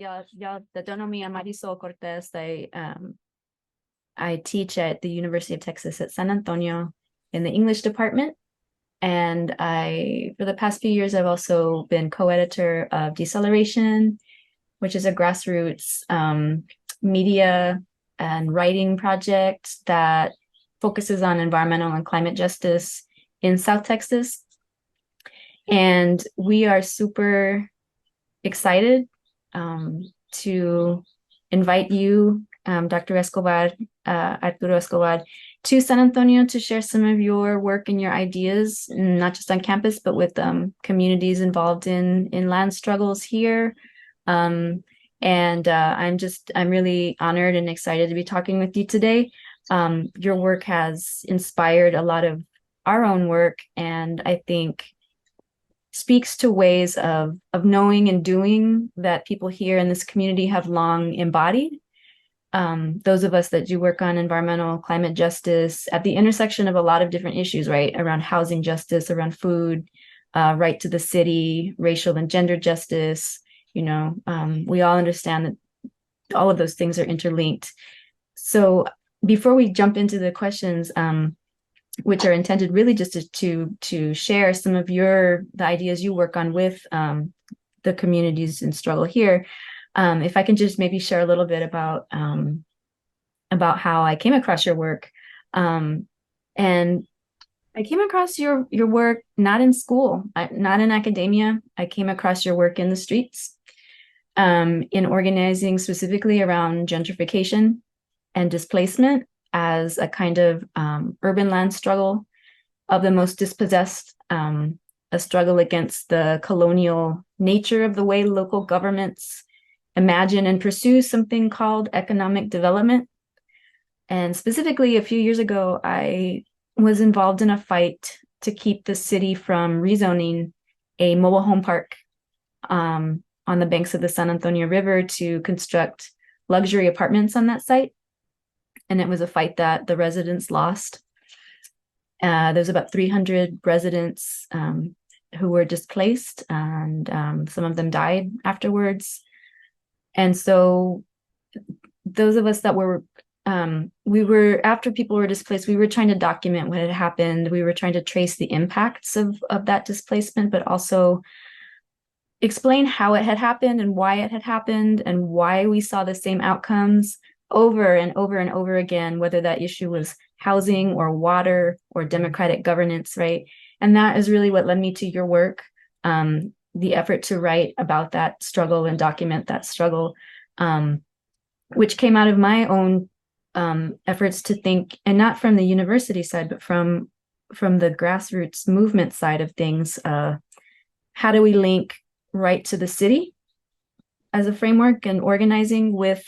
y'all that don't know me, I'm Marisol Cortez. I teach at the University of Texas at San Antonio in the English department. And for the past few years, I've also been co-editor of Deceleration, which is a grassroots media and writing project that focuses on environmental and climate justice in South Texas. And we are super excited to invite you, Dr. Escobar, Arturo Escobar, to San Antonio to share some of your work and your ideas, not just on campus, but with communities involved in land struggles here. I'm really honored and excited to be talking with you today. Your work has inspired a lot of our own work, and I think speaks to ways of knowing and doing that people here in this community have long embodied. Those of us that do work on environmental climate justice at the intersection of a lot of different issues, right? Around housing justice, around food, right to the city, racial and gender justice. We all understand that all of those things are interlinked. So before we jump into the questions, which are intended really just to share some of the ideas you work on with the communities in struggle here. If I can just maybe share a little bit about how I came across your work. And I came across your work not in school, not in academia. I came across your work in the streets, in organizing specifically around gentrification and displacement as a kind of urban land struggle of the most dispossessed, a struggle against the colonial nature of the way local governments imagine and pursue something called economic development. And specifically, a few years ago, I was involved in a fight to keep the city from rezoning a mobile home park on the banks of the San Antonio River to construct luxury apartments on that site. And it was a fight that the residents lost. There's about 300 residents who were displaced, and some of them died afterwards. And so those of us that after people were displaced, we were trying to document what had happened. We were trying to trace the impacts of that displacement, but also explain how it had happened and why it had happened and why we saw the same outcomes over and over and over again, whether that issue was housing or water or democratic governance, right? And that is really what led me to your work, the effort to write about that struggle and document that struggle, which came out of my own efforts to think, and not from the university side, but from the grassroots movement side of things. How do we link right to the city as a framework and organizing with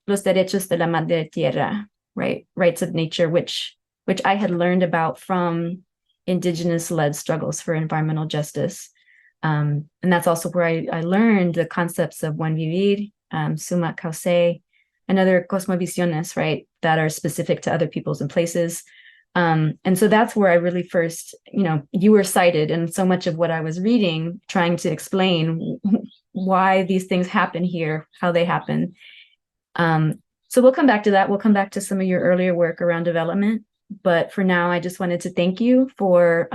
los derechos de la madre tierra, right? Rights of nature, which I had learned about from indigenous-led struggles for environmental justice. And that's also where I learned the concepts of buen vivir, sumat causa, and other cosmovisiones, right, that are specific to other peoples and places. And so that's where I really first, you were cited in so much of what I was reading, trying to explain why these things happen here, how they happen. So we'll come back to that. We'll come back to some of your earlier work around development. But for now, I just wanted to thank you for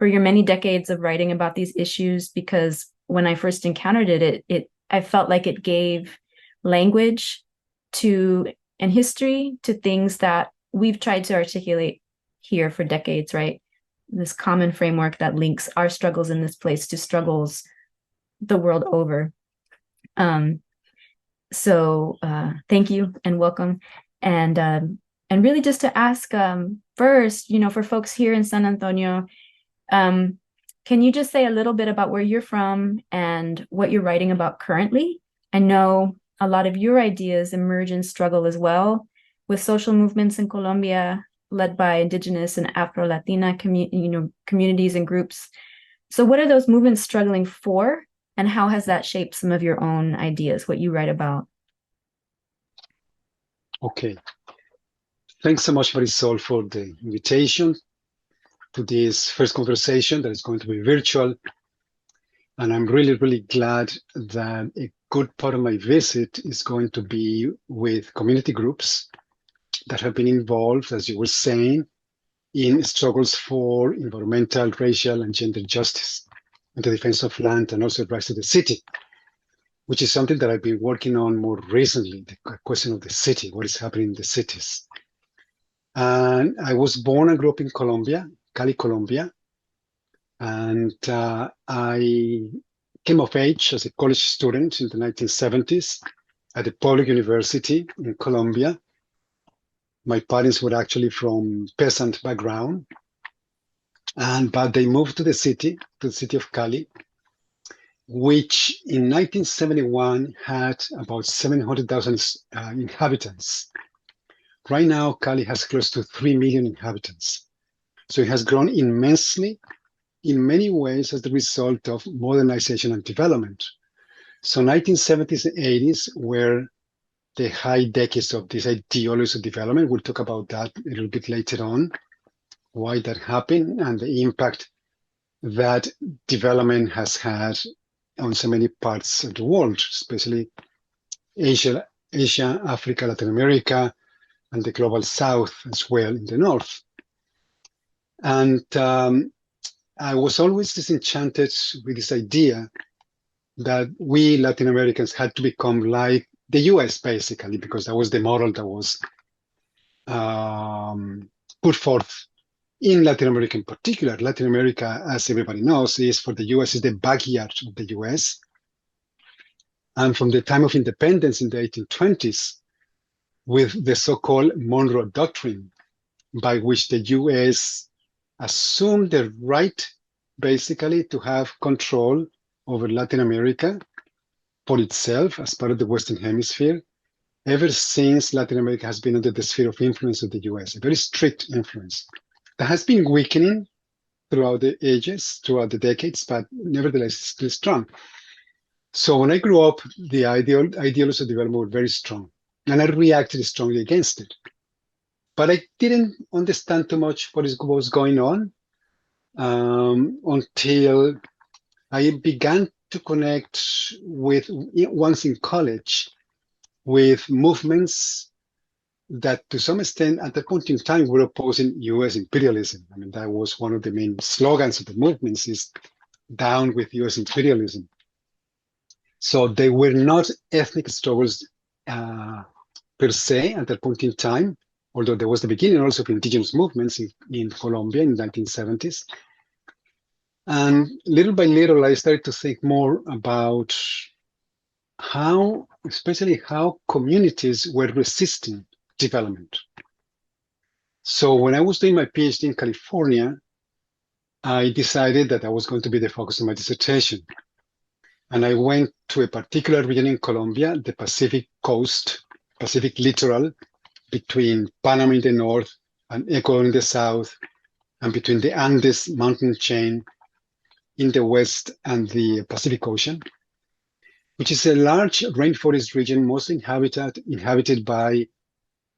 your many decades of writing about these issues, because when I first encountered it, I felt like it gave language and history to things that we've tried to articulate here for decades, right? This common framework that links our struggles in this place to struggles the world over. So thank you and welcome. And really just to ask first, for folks here in San Antonio, can you just say a little bit about where you're from and what you're writing about currently? I know a lot of your ideas emerge in struggle as well, with social movements in Colombia led by Indigenous and Afro-Latina communities and groups. So what are those movements struggling for? And how has that shaped some of your own ideas, what you write about? Okay. Thanks so much, Marisol, for the invitation to this first conversation that is going to be virtual. And I'm really, really glad that good part of my visit is going to be with community groups that have been involved, as you were saying, in struggles for environmental, racial, and gender justice, and the defense of land, and also the rise of the city, which is something that I've been working on more recently, the question of the city, what is happening in the cities. And I was born and grew up in Colombia, Cali, Colombia. And I came of age as a college student in the 1970s at a public university in Colombia. My parents were actually from peasant background, but they moved to the city of Cali, which in 1971 had about 700,000 inhabitants. Right now, Cali has close to 3 million inhabitants. So it has grown immensely in many ways as the result of modernization and development. So 1970s and 80s were the high decades of this ideology of development. We'll talk about that a little bit later on, why that happened and the impact that development has had on so many parts of the world, especially Asia, Africa, Latin America, and the global South as well in the North. And I was always disenchanted with this idea that we Latin Americans had to become like the US, basically, because that was the model that was put forth in Latin America in particular. Latin America, as everybody knows, is for the US, is the backyard of the US. And from the time of independence in the 1820s, with the so-called Monroe Doctrine, by which the US assumed the right, basically, to have control over Latin America for itself as part of the Western Hemisphere. Ever since, Latin America has been under the sphere of influence of the US, a very strict influence that has been weakening throughout the ages, throughout the decades, but nevertheless still strong. So when I grew up, the ideologies of development were very strong, and I reacted strongly against it. But I didn't understand too much what was going on until I began to connect with, once in college, with movements that to some extent at that point in time were opposing US imperialism. I mean, that was one of the main slogans of the movements, is down with US imperialism. So they were not ethnic struggles per se at that point in time, although there was the beginning also of indigenous movements in Colombia in the 1970s. And little by little, I started to think more about how, especially how communities were resisting development. So when I was doing my PhD in California, I decided that that was going to be the focus of my dissertation. And I went to a particular region in Colombia, the Pacific coast, Pacific littoral, between Panama in the north and Ecuador in the south, and between the Andes mountain chain in the west and the Pacific Ocean, which is a large rainforest region, mostly inhabited by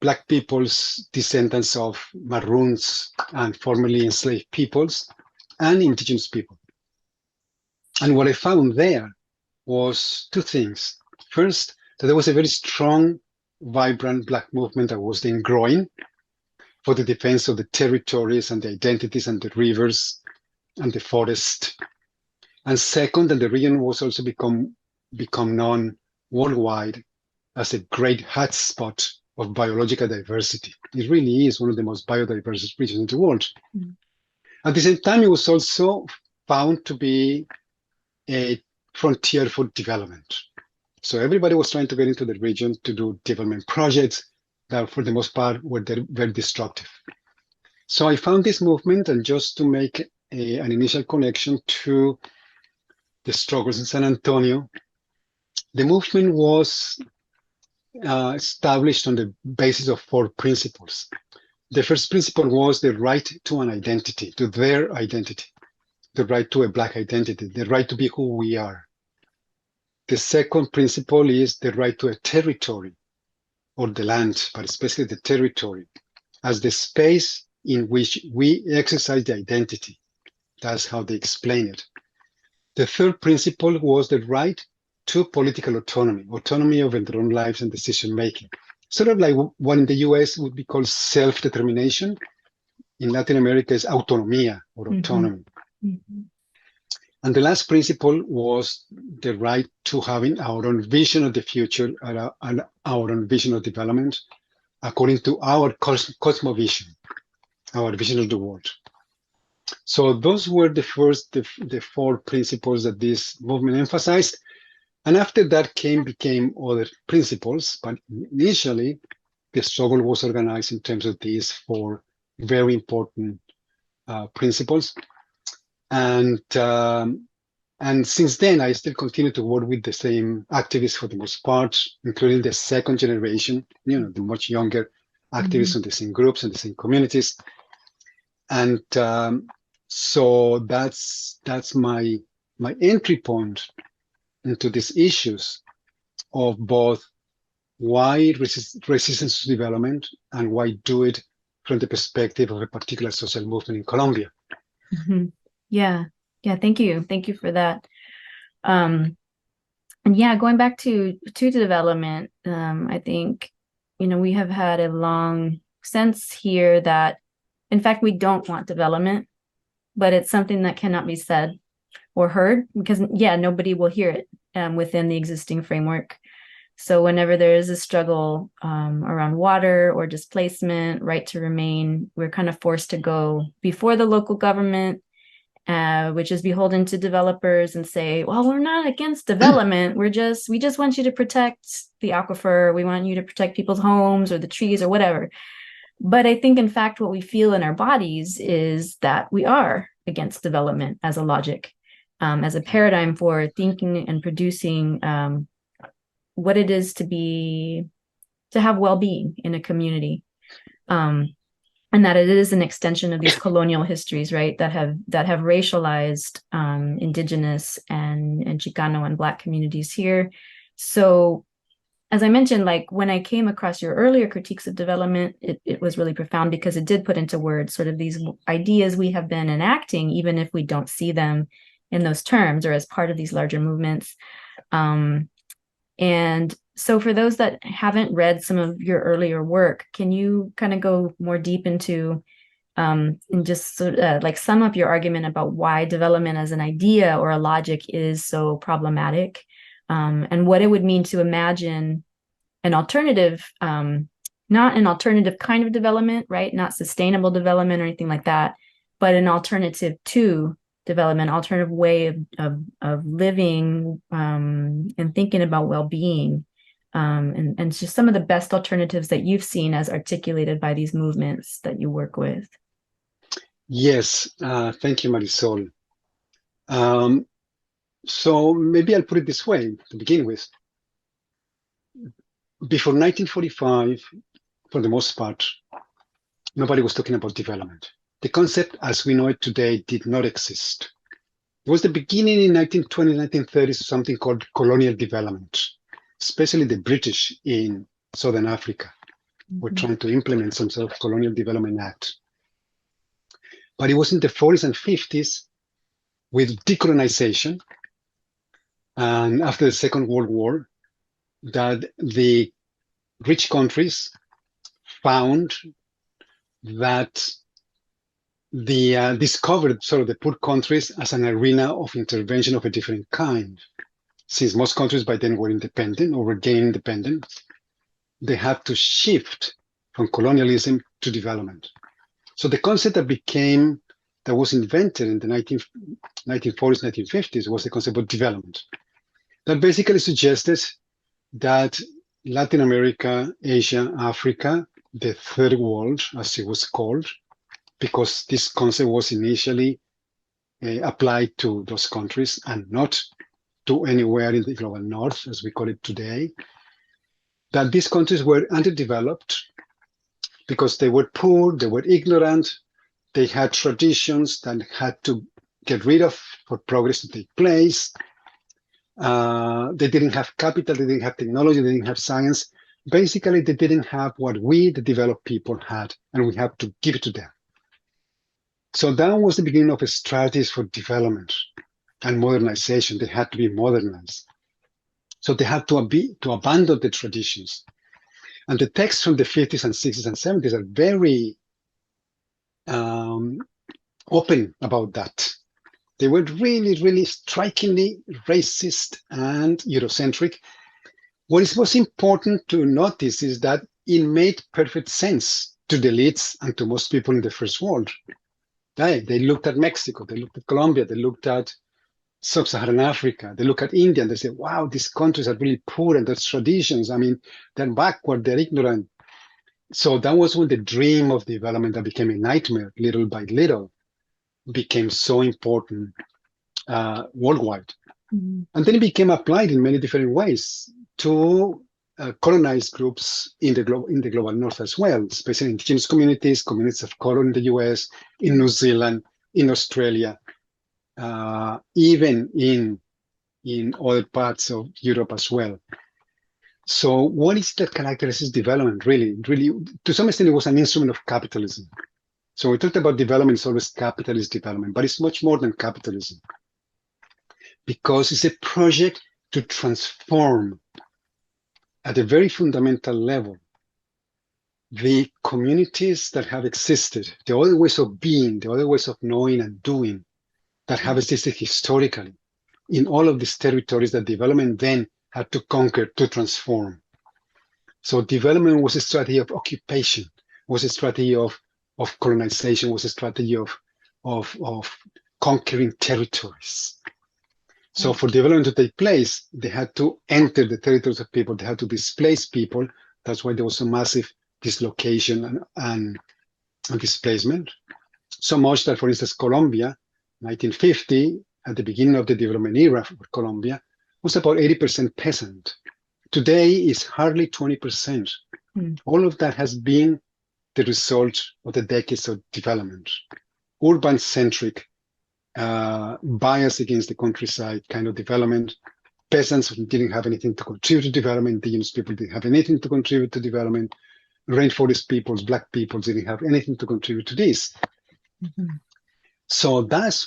Black peoples, descendants of Maroons and formerly enslaved peoples, and indigenous people. And what I found there was two things. First, that there was a very strong, vibrant Black movement that was then growing for the defense of the territories and the identities and the rivers and the forest. And second, that the region was also become known worldwide as a great hotspot of biological diversity. It really is one of the most biodiverse regions in the world. Mm-hmm. At the same time, it was also found to be a frontier for development. So everybody was trying to get into the region to do development projects that, for the most part, were very destructive. So I found this movement, and just to make an initial connection to the struggles in San Antonio, the movement was established on the basis of 4 principles. The first principle was the right to an identity, to their identity, the right to a Black identity, the right to be who we are. The second principle is the right to a territory, or the land, but especially the territory, as the space in which we exercise the identity. That's how they explain it. The third principle was the right to political autonomy, autonomy over their own lives and decision making. Sort of like what in the US would be called self-determination. In Latin America is autonomía or autonomy. And the last principle was the right to having our own vision of the future and our own vision of development according to our cosmovision, our vision of the world. So those were the four principles that this movement emphasized. And after that became other principles. But initially, the struggle was organized in terms of these four very important principles. And since then, I still continue to work with the same activists for the most part, including the second generation, the much younger activists in the same groups and the same communities. And so that's my entry point into these issues of both why resistance to development and why do it from the perspective of a particular social movement in Colombia. Yeah. Thank you for that. And yeah, going back to development, I think we have had a long sense here that in fact we don't want development, but it's something that cannot be said or heard because nobody will hear it within the existing framework. So whenever there is a struggle around water or displacement, right to remain, we're kind of forced to go before the local government, which is beholden to developers, and say, well, we're not against development. We just want you to protect the aquifer. We want you to protect people's homes or the trees or whatever. But I think, in fact, what we feel in our bodies is that we are against development as a logic, as a paradigm for thinking and producing what it is to have well-being in a community. And that it is an extension of these colonial histories, right, that have racialized indigenous and Chicano and Black communities here. So, as I mentioned, like when I came across your earlier critiques of development, it was really profound because it did put into words sort of these ideas we have been enacting, even if we don't see them in those terms or as part of these larger movements. And so for those that haven't read some of your earlier work, can you kind of go more deep into and just sort of, like sum up your argument about why development as an idea or a logic is so problematic, and what it would mean to imagine an alternative, not an alternative kind of development, right? Not sustainable development or anything like that, but an alternative to development, alternative way of living and thinking about well-being, and just some of the best alternatives that you've seen as articulated by these movements that you work with. Yes, thank you, Marisol. So maybe I'll put it this way to begin with. Before 1945, for the most part, nobody was talking about development. The concept as we know it today did not exist. It was the beginning in 1920s, 1930s of something called colonial development, especially the British in Southern Africa were trying to implement some sort of colonial development act. But it was in the 40s and 50s with decolonization and after the Second World War that the rich countries found that discovered sort of the poor countries as an arena of intervention of a different kind. Since most countries by then were independent or were gaining independence, they had to shift from colonialism to development. So the concept that was invented in the 1940s, 1950s was the concept of development. That basically suggested that Latin America, Asia, Africa, the third world, as it was called, because this concept was initially applied to those countries and not to anywhere in the global north, as we call it today, that these countries were underdeveloped because they were poor, they were ignorant, they had traditions that had to get rid of for progress to take place. They didn't have capital, they didn't have technology, they didn't have science. Basically, they didn't have what we, the developed people, had, and we have to give it to them. So that was the beginning of a strategy for development and modernization. They had to be modernized. So they had to abandon the traditions. And the texts from the 50s and 60s and 70s are very open about that. They were really, really strikingly racist and Eurocentric. What is most important to notice is that it made perfect sense to the elites and to most people in the first world. They looked at Mexico, they looked at Colombia, they looked at Sub-Saharan Africa, they look at India and they say, wow, these countries are really poor and their traditions, I mean, they're backward, they're ignorant. So that was when the dream of development that became a nightmare, little by little, became so important worldwide. Mm-hmm. And then it became applied in many different ways to colonized groups in the global north as well, especially indigenous communities, communities of color in the US, in New Zealand, in Australia, even in other parts of Europe as well. So what is that characterizes development really? Really, to some extent, it was an instrument of capitalism. So we talked about development, it's always capitalist development, but it's much more than capitalism because it's a project to transform at a very fundamental level the communities that have existed, the other ways of being, the other ways of knowing and doing that have existed historically in all of these territories that development then had to conquer, to transform. So development was a strategy of occupation, was a strategy of colonization, was a strategy of conquering territories. So for development to take place, they had to enter the territories of people, they had to displace people. That's why there was a massive dislocation and displacement. So much that, for instance, Colombia, 1950, at the beginning of the development era for Colombia, was about 80% peasant. Today is hardly 20%. All of that has been the result of the decades of development. Urban-centric, bias against the countryside kind of development. Peasants didn't have anything to contribute to development. Indigenous people didn't have anything to contribute to development. Rainforest peoples, Black peoples didn't have anything to contribute to this. Mm-hmm. So that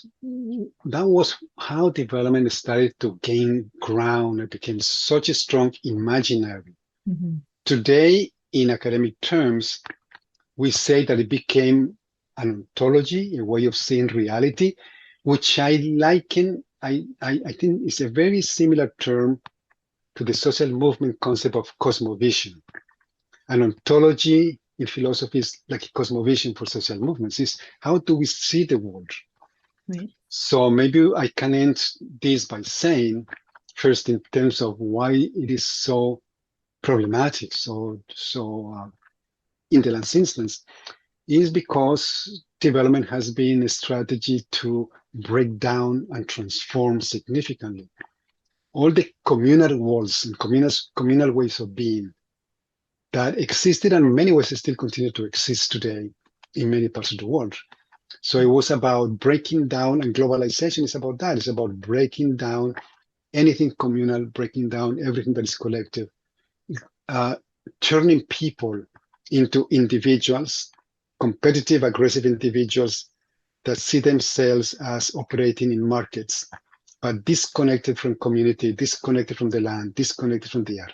was how development started to gain ground. It became such a strong imaginary. Mm-hmm. Today, in academic terms, we say that it became an ontology, a way of seeing reality, which I liken, I think is a very similar term to the social movement concept of cosmovision. An ontology in philosophy is like a cosmovision for social movements, is how do we see the world? Right. So maybe I can end this by saying, first in terms of why it is so problematic, so in the last instance, is because development has been a strategy to break down and transform significantly all the communal walls and communal ways of being that existed and in many ways still continue to exist today in many parts of the world. So it was about breaking down, and globalization is about that. It's about breaking down anything communal, breaking down everything that is collective, turning people into individuals, competitive, aggressive individuals that see themselves as operating in markets, but disconnected from community, disconnected from the land, disconnected from the earth.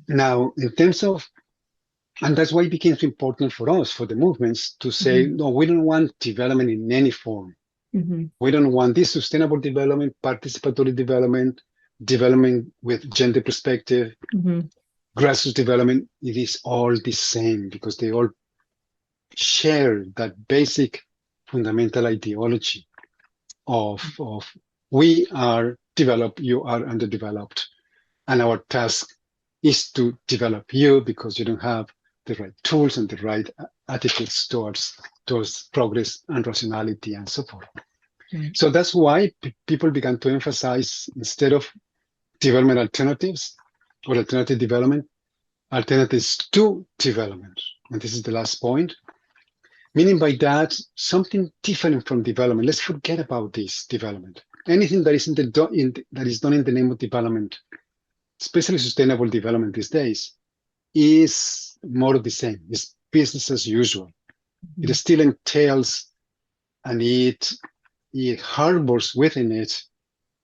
Now, in terms of, and that's why it became so important for us, for the movements, to say, no, we don't want development in any form. We don't want this sustainable development, participatory development, development with gender perspective, grassroots development. It is all the same because they all share that basic fundamental ideology of we are developed, you are underdeveloped, and our task is to develop you because you don't have the right tools and the right attitudes towards progress and rationality and so forth. So that's why people began to emphasize, instead of development alternatives or alternative development, alternatives to development. And this is the last point. Meaning by that, something different from development. Let's forget about this development. Anything that is that is done in the name of development, especially sustainable development these days, is more of the same. It's business as usual. It still entails, and it harbors within it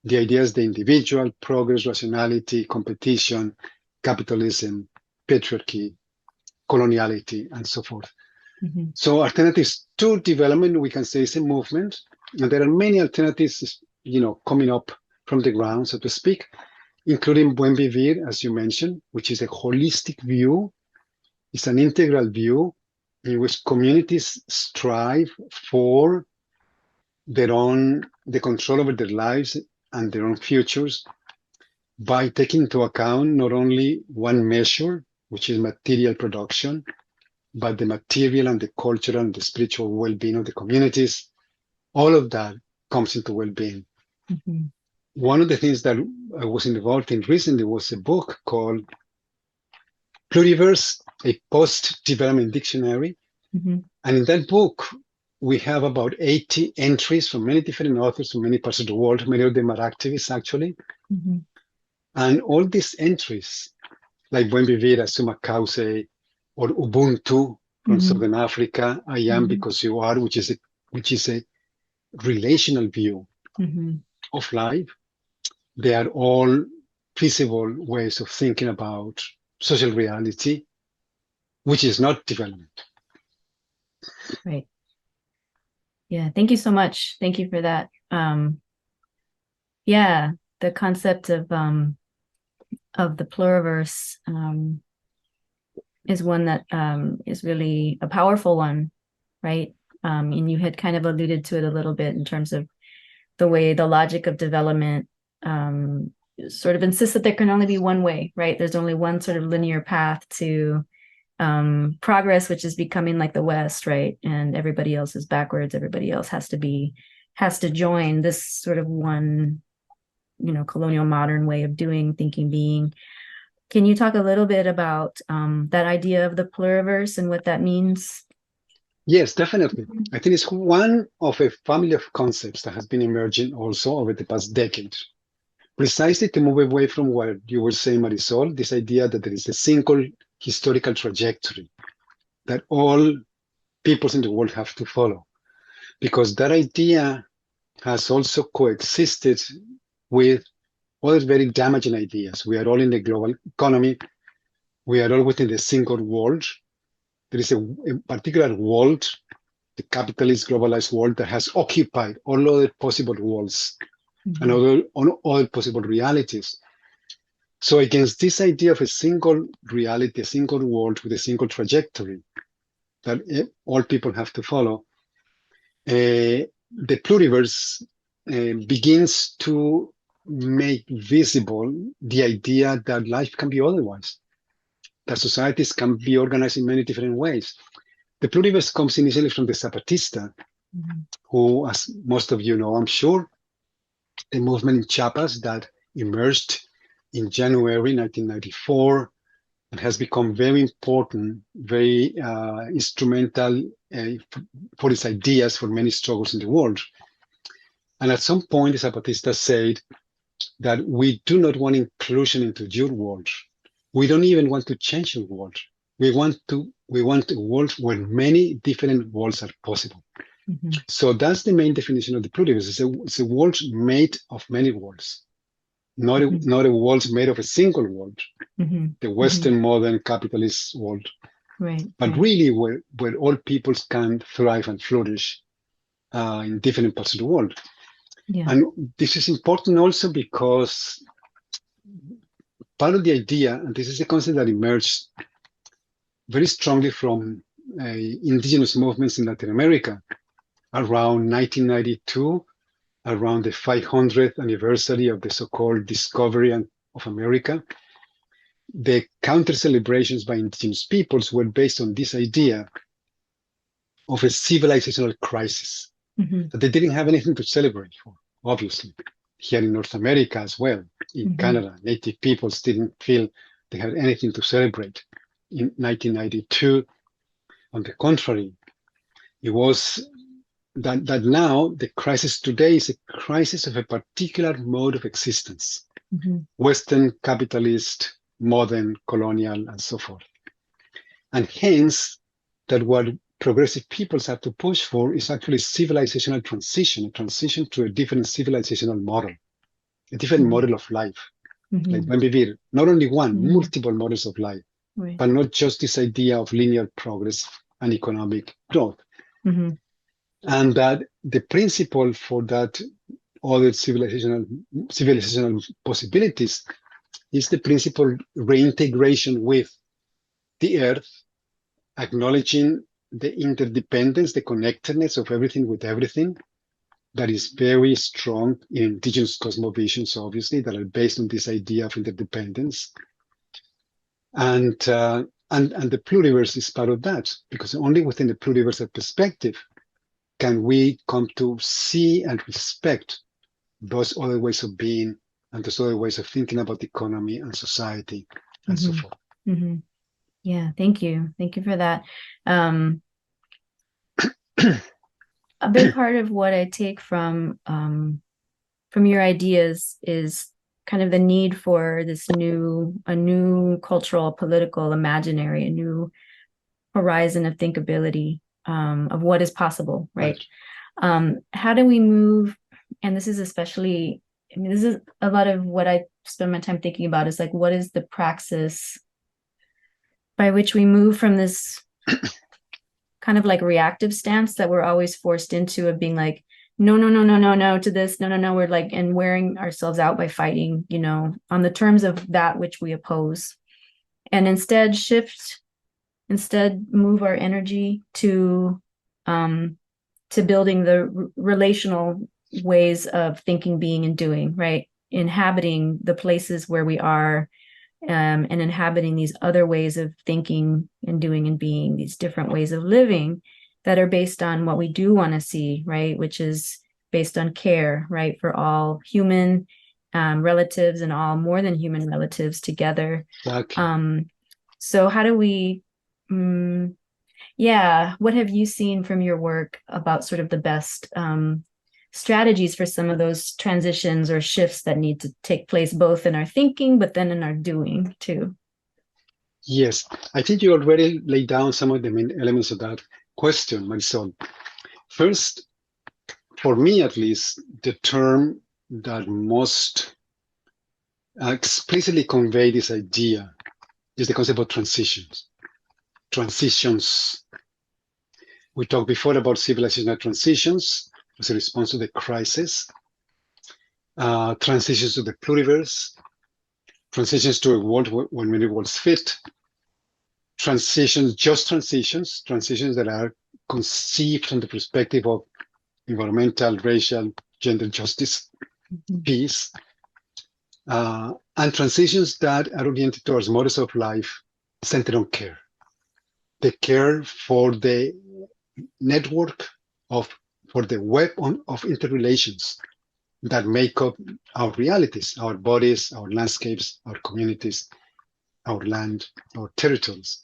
The idea is the individual, progress, rationality, competition, capitalism, patriarchy, coloniality, and so forth. So alternatives to development, we can say, is a movement, and there are many alternatives, coming up from the ground, so to speak, including Buen Vivir, as you mentioned, which is a holistic view. It's an integral view in which communities strive for the control over their lives and their own futures by taking into account not only one measure, which is material production, but the material and the cultural and the spiritual well-being of the communities. All of that comes into well-being. One of the things that I was involved in recently was a book called Pluriverse, a post-development dictionary. And in that book, we have about 80 entries from many different authors from many parts of the world. Many of them are activists, actually. And all these entries, like Buen Vivir, Summa Causa, or Ubuntu from Southern Africa, I am because you are, which is a relational view of life. They are all feasible ways of thinking about social reality, which is not development. Right. Yeah. Thank you so much. Thank you for that. Yeah, the concept of the pluriverse is one that is really a powerful one, right? And you had kind of alluded to it a little bit in terms of the way the logic of development sort of insists that there can only be one way, right? There's only one sort of linear path to progress, which is becoming like the West, right? And everybody else is backwards. Everybody else has to join this sort of one, colonial modern way of doing, thinking, being. Can you talk a little bit about that idea of the pluriverse and what that means? Yes, definitely. I think it's one of a family of concepts that has been emerging also over the past decade, precisely to move away from what you were saying, Marisol, this idea that there is a single historical trajectory that all peoples in the world have to follow, because that idea has also coexisted with other very damaging ideas. We are all in the global economy. We are all within the single world. There is a particular world, the capitalist globalized world, that has occupied all other possible worlds and other possible realities. So against this idea of a single reality, a single world with a single trajectory that all people have to follow, the pluriverse begins to make visible the idea that life can be otherwise, that societies can be organized in many different ways. The pluriverse comes initially from the Zapatista, who, as most of you know, I'm sure, a movement in Chiapas that emerged in January 1994 and has become very important, very instrumental for its ideas for many struggles in the world. And at some point, the Zapatistas said that we do not want inclusion into your world. We don't even want to change the world. We want a world where many different worlds are possible. So that's the main definition of the pluriverse. It's a world made of many worlds, not a world made of a single world, the Western modern capitalist world, but really where all peoples can thrive and flourish in different parts of the world. And this is important also because part of the idea, and this is a concept that emerged very strongly from indigenous movements in Latin America around 1992, around the 500th anniversary of the so-called discovery of America. The counter celebrations by indigenous peoples were based on this idea of a civilizational crisis, that they didn't have anything to celebrate for, obviously. Here in North America as well, in Canada, native peoples didn't feel they had anything to celebrate. In 1992, on the contrary, it was that now the crisis today is a crisis of a particular mode of existence, Western, capitalist, modern, colonial, and so forth. And hence, that what progressive peoples have to push for is actually civilizational transition, a transition to a different civilizational model. a different Mhm. model of life. Like Mhm. buen vivir, not only one, Mhm. multiple models of life, Right. but not just this idea of linear progress and economic growth. Mhm. And that the principle for that other civilizational possibilities is the principle reintegration with the earth, acknowledging the interdependence, the connectedness of everything with everything, that is very strong in indigenous cosmovisions, obviously, that are based on this idea of interdependence. And the pluriverse is part of that, because only within the pluriversal perspective can we come to see and respect those other ways of being and those other ways of thinking about the economy and society and so Mhm. forth. Mhm. Yeah, thank you. Thank you for that. Um, a big part of what I take from your ideas is kind of the need for a new cultural, political imaginary, a new horizon of thinkability, of what is possible, right? Right. How do we move? And this is especially, I mean, this is a lot of what I spend my time thinking about is like, what is the praxis by which we move from this kind of like reactive stance that we're always forced into of being like, no, no, no, no, no, no to this, no, no, no. We're like, and wearing ourselves out by fighting, on the terms of that which we oppose. And instead move our energy um to building the relational ways of thinking, being, and doing, right? Inhabiting the places where we are, and inhabiting these other ways of thinking and doing and being, these different ways of living that are based on what we do want to see, right? Which is based on care, right? For all human relatives and all more than human relatives together. Exactly. So how do we, um, yeah, what have you seen from your work about sort of the best strategies for some of those transitions or shifts that need to take place both in our thinking, but then in our doing too? Yes, I think you already laid down some of the main elements of that question, Marisol. First, for me at least, the term that most explicitly convey this idea is the concept of transitions. Transitions. We talked before about civilizational transitions as a response to the crisis, transitions to the pluriverse, transitions to a world where many worlds fit, transitions that are conceived from the perspective of environmental, racial, gender justice, Mhm. peace, and transitions that are oriented towards models of life centered on care. The care for the network of, for the web of interrelations that make up our realities, our bodies, our landscapes, our communities, our land, our territories.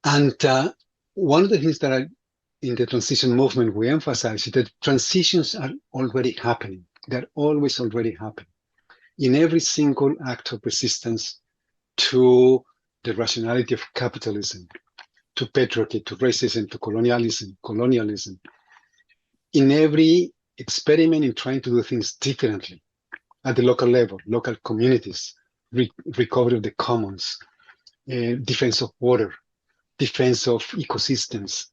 And one of the things that in the transition movement we emphasize is that transitions are already happening. They're always already happening in every single act of resistance to the rationality of capitalism, to patriarchy, to racism, to colonialism, in every experiment in trying to do things differently at the local level, local communities, recovery of the commons, defense of water, defense of ecosystems,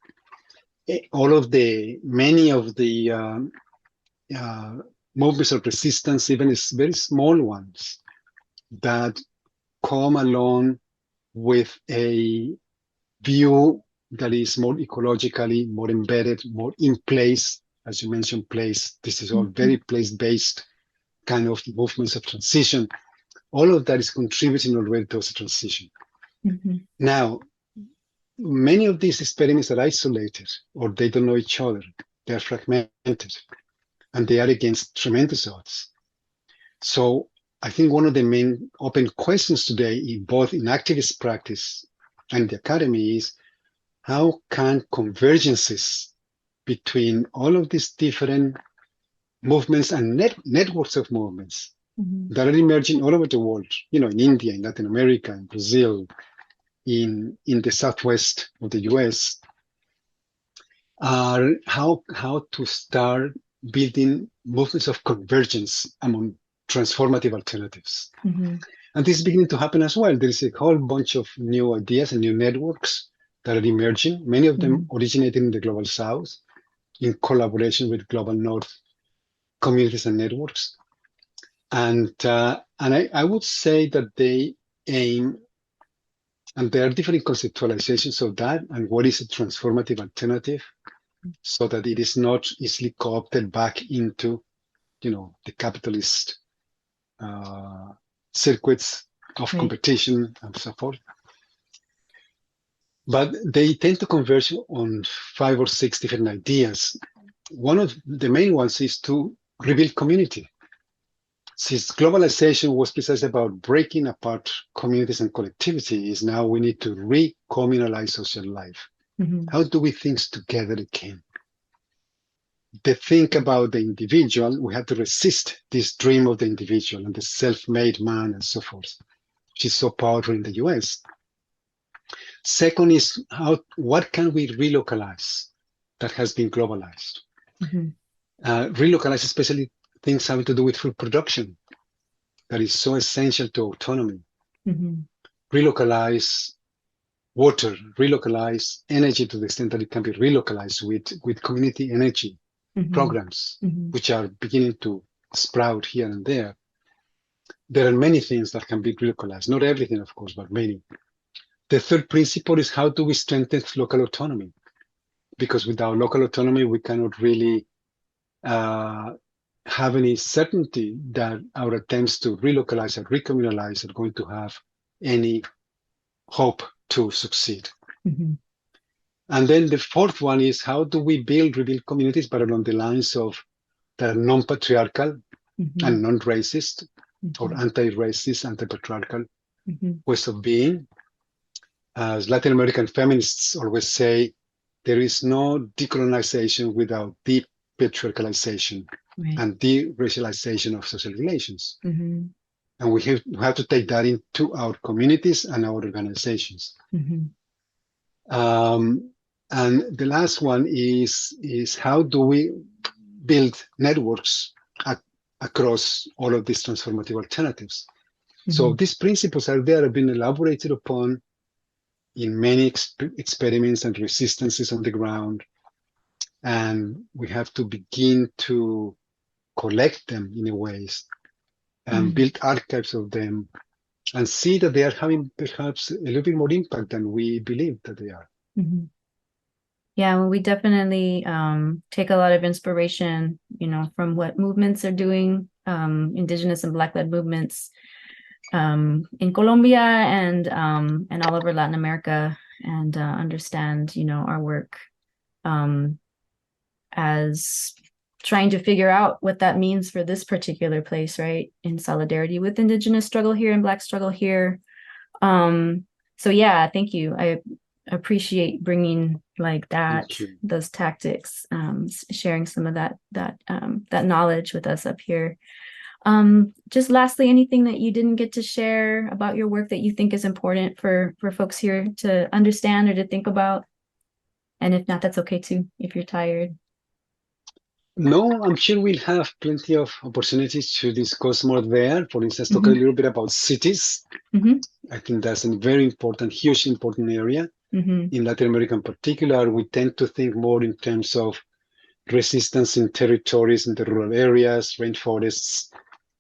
all of the many of the uh, movements of resistance, even very small ones, that come along with a view that is more ecologically, more embedded, more in place. As you mentioned, place. This is all very place-based kind of movements of transition. All of that is contributing already towards a transition. Mhm. Now, many of these experiments are isolated or they don't know each other. They are fragmented and they are against tremendous odds. So I think one of the main open questions today, in both in activist practice and the academy, is how can convergences between all of these different movements and networks of movements Mhm. that are emerging all over the world, in India, in Latin America, in Brazil, in the southwest of the US, are how to start building movements of convergence among transformative alternatives. And this is beginning to happen as well. There is a whole bunch of new ideas and new networks that are emerging, many of them originating in the Global South, in collaboration with Global North communities and networks. And I would say that they aim, and there are different conceptualizations of that, and what is a transformative alternative, so that it is not easily co-opted back into, the capitalist circuits of competition and so forth. But they tend to converge on 5 or 6 different ideas. One of the main ones is to rebuild community. Since globalization was precisely about breaking apart communities and collectivities, now we need to re-communalize social life. How do we think together again? The think about the individual, we have to resist this dream of the individual and the self-made man and so forth, which is so powerful in the US. Second is what can we relocalize that has been globalized? Relocalize especially things having to do with food production that is so essential to autonomy. Relocalize water, relocalize energy to the extent that it can be relocalized with community energy programs, which are beginning to sprout here and there. There are many things that can be relocalized, not everything, of course, but many. The third principle is how do we strengthen local autonomy? Because without local autonomy, we cannot really have any certainty that our attempts to relocalize and recommunalize are going to have any hope to succeed. And then the fourth one is how do we rebuild communities, but along the lines of that are non-patriarchal and non-racist or anti-racist, anti-patriarchal ways of being. As Latin American feminists always say, there is no decolonization without de-patriarchalization and de-racialization of social relations. And we have to take that into our communities and our organizations. And the last one is how do we build networks across all of these transformative alternatives? So these principles are there, have been elaborated upon in many experiments and resistances on the ground. And we have to begin to collect them in a ways and build archives of them and see that they are having perhaps a little bit more impact than we believe that they are. Yeah, well, we definitely take a lot of inspiration, from what movements are doing, Indigenous and Black-led movements in Colombia and all over Latin America, and understand, our work as trying to figure out what that means for this particular place, right? In solidarity with Indigenous struggle here and Black struggle here. So yeah, thank you. I appreciate bringing like that, those tactics, sharing some of that knowledge with us up here. Just lastly, anything that you didn't get to share about your work that you think is important for folks here to understand or to think about? And if not, that's okay too, if you're tired. No, I'm sure we'll have plenty of opportunities to discuss more there. For instance, talk a little bit about cities. I think that's a very important, hugely important area. In Latin America in particular, we tend to think more in terms of resistance in territories in the rural areas, rainforests,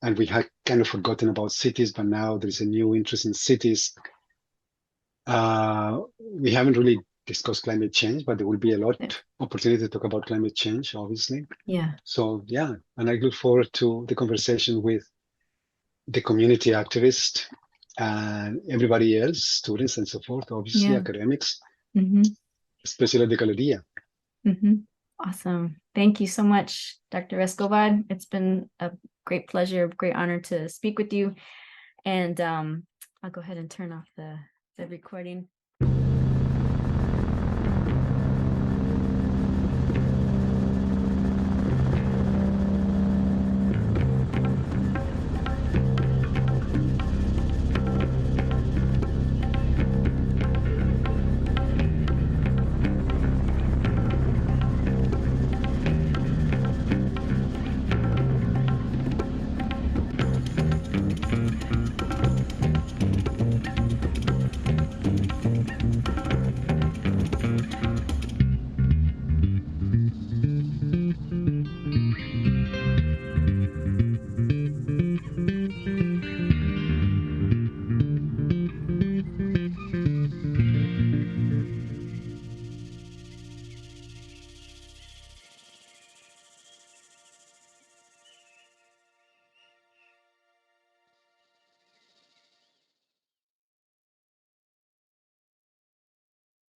and we had kind of forgotten about cities, but now there's a new interest in cities. We haven't really discussed climate change, but there will be a lot of opportunity to talk about climate change, obviously. Yeah. So yeah, and I look forward to the conversation with the community activists and everybody else, students and so forth, obviously academics, especially the Galeria. Awesome. Thank you so much, Dr. Escobar. It's been a great pleasure, a great honor to speak with you. And I'll go ahead and turn off the recording.